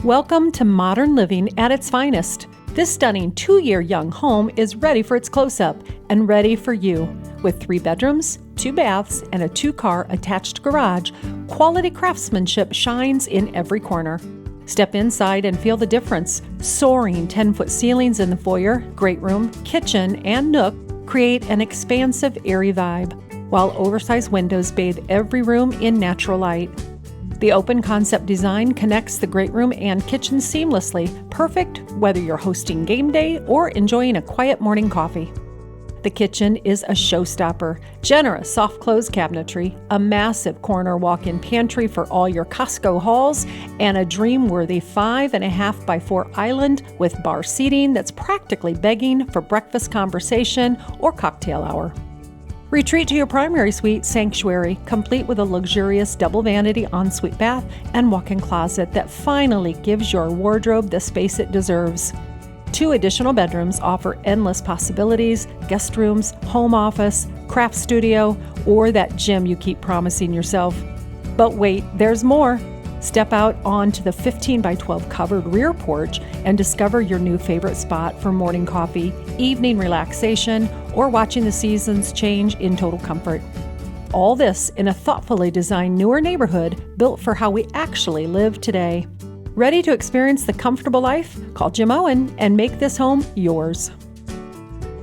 Welcome to modern living at its finest. This stunning 2-year young home is ready for its close-up and ready for you. With 3 bedrooms, 2 baths, and a 2-car attached garage, quality craftsmanship shines in every corner. Step inside and feel the difference. Soaring 10-foot ceilings in the foyer, great room, kitchen, and nook create an expansive, airy vibe, while oversized windows bathe every room in natural light. The open concept design connects the great room and kitchen seamlessly, perfect whether you're hosting game day or enjoying a quiet morning coffee. The kitchen is a showstopper. Generous soft-close cabinetry, a massive corner walk-in pantry for all your Costco hauls, and a dream-worthy 5.5 by 4 island with bar seating that's practically begging for breakfast conversation or cocktail hour. Retreat to your primary suite sanctuary, complete with a luxurious double-vanity ensuite bath and walk-in closet that finally gives your wardrobe the space it deserves. 2 additional bedrooms offer endless possibilities: guest rooms, home office, craft studio, or that gym you keep promising yourself. But wait, there's more. Step out onto the 15 by 12 covered rear porch and discover your new favorite spot for morning coffee, evening relaxation, or watching the seasons change in total comfort. All this in a thoughtfully designed newer neighborhood built for how we actually live today. Ready to experience the comfortable life? Call Jim Owen and make this home yours.